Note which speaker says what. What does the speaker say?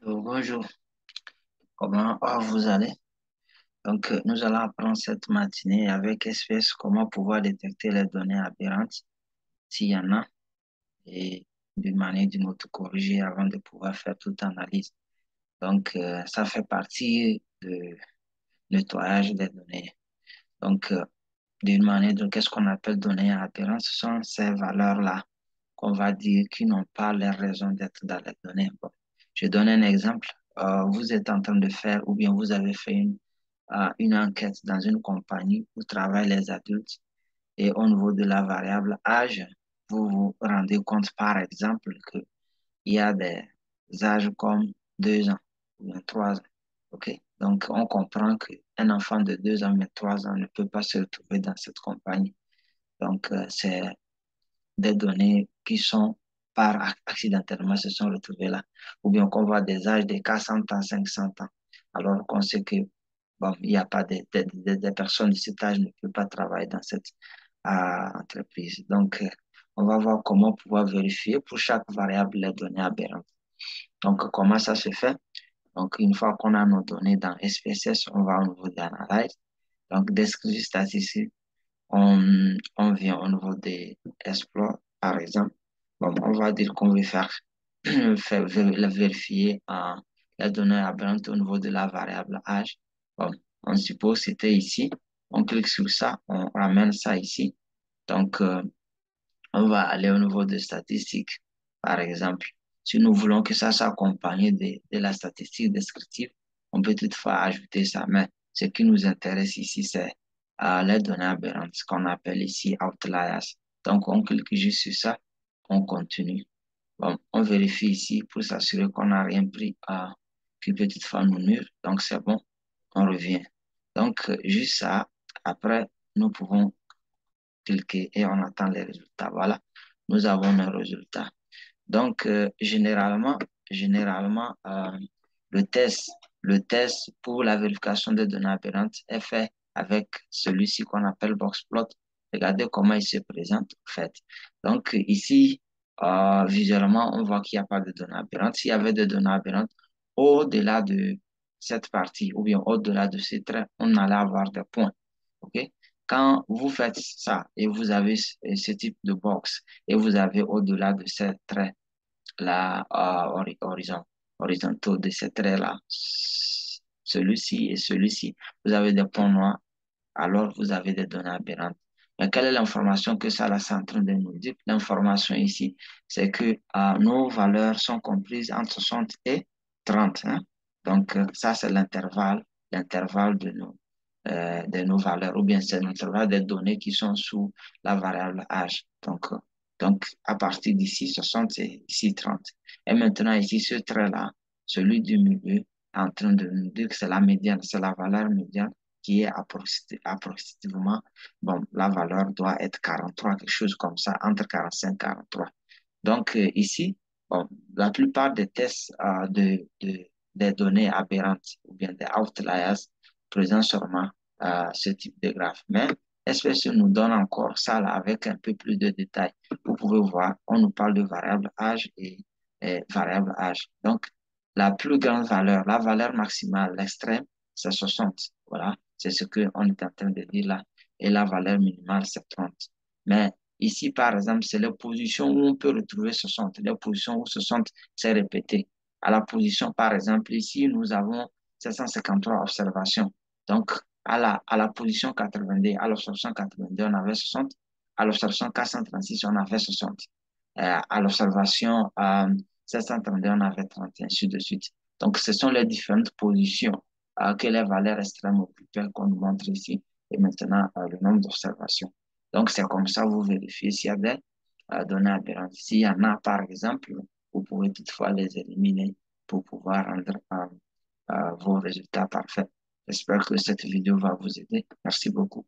Speaker 1: Bonjour, comment vous allez? Nous allons apprendre cette matinée avec SPS comment pouvoir détecter les données aberrantes, s'il y en a, et d'une manière ou d'une autre corriger avant de pouvoir faire toute analyse. Ça fait partie du nettoyage des données. Donc, euh, D'une manière, donc, qu'est-ce qu'on appelle données aberrantes? Ce sont ces valeurs-là qu'on va dire qui n'ont pas les raisons d'être dans les données. Bon, je donne un exemple. Vous êtes en train de faire, ou bien vous avez fait une enquête dans une compagnie où travaillent les adultes et au niveau de la variable âge, vous vous rendez compte, par exemple, qu'il y a des âges comme 2 ans ou bien 3 ans. OK? Donc, on comprend qu'un enfant de 2 ans, mais 3 ans ne peut pas se retrouver dans cette compagnie. C'est des données qui sont accidentellement se sont retrouvées là. Ou bien qu'on voit des âges de 400 ans, 500 ans. Alors qu'on sait que, bon, il n'y a pas des personnes de cet âge ne peuvent pas travailler dans cette entreprise. On va voir comment pouvoir vérifier pour chaque variable les données aberrantes. Donc, comment ça se fait? Donc, une fois qu'on a nos données dans SPSS, on va au niveau de l'analyse. Donc, descriptif statistique, on vient au niveau des exploits, par exemple. Bon, on va dire qu'on veut vérifier les données aberrantes au niveau de la variable âge. Bon, on suppose que c'était ici. On clique sur ça, on ramène ça ici. Donc, euh, on va aller au niveau de statistiques, par exemple. Si nous voulons que ça soit accompagné de la statistique descriptive, on peut toutefois ajouter ça. Mais ce qui nous intéresse ici, c'est les données aberrantes, ce qu'on appelle ici outliers. Donc, on clique juste sur ça, on continue. Bon, on vérifie ici pour s'assurer qu'on n'a rien pris qui peut toutefois nous nuire. Donc, c'est bon, on revient. Juste ça, après, nous pouvons cliquer et on attend les résultats. Voilà, nous avons nos résultats. Généralement, le test pour la vérification des données aberrantes est fait avec celui-ci qu'on appelle Boxplot. Regardez comment il se présente, en fait. Ici, visuellement, on voit qu'il n'y a pas de données aberrantes. S'il y avait des données aberrantes, au-delà de cette partie, ou bien au-delà de ces traits, on allait avoir des points. OK? Quand vous faites ça et vous avez ce type de box et vous avez au-delà de ces traits, là, horizontaux de ces traits-là, celui-ci et celui-ci, vous avez des points noirs, alors vous avez des données aberrantes. Mais quelle est l'information que ça là, c'est en train de nous dire? L'information ici, c'est que nos valeurs sont comprises entre 60 et 30. Hein? Ça, c'est l'intervalle de nos valeurs, ou bien c'est l'intervalle des données qui sont sous la variable âge. À partir d'ici 60 et ici 30. Et maintenant, ici, ce trait-là, celui du milieu, est en train de nous dire que c'est la médiane, c'est la valeur médiane qui est approximativement, bon, la valeur doit être 43, quelque chose comme ça, entre 45 et 43. Ici, bon, la plupart des tests des données aberrantes ou bien des outliers présentent sûrement ce type de graphe. Mais SPSS nous donne encore ça là, avec un peu plus de détails. Vous pouvez voir, on nous parle de variable âge et variable âge. Donc, la plus grande valeur, la valeur maximale, l'extrême, c'est 60. Voilà, c'est ce qu'on est en train de dire là. Et la valeur minimale, c'est 30. Mais ici, par exemple, c'est la position où on peut retrouver 60, la position où 60 s'est répété. À la position, par exemple, ici, nous avons 753 observations. Donc, à la position 82, à l'observation 82, on avait 60. À l'observation 436, on avait 60. À l'observation 732, on avait 30, et ainsi de suite. Donc, ce sont les différentes positions que les valeurs extrêmes occupaient qu'on nous montre ici. Et maintenant, le nombre d'observations. Donc, c'est comme ça, vous vérifiez s'il y a des données aberrantes. S'il y en a, par exemple, vous pouvez toutefois les éliminer pour pouvoir rendre vos résultats parfaits. J'espère que cette vidéo va vous aider. Merci beaucoup.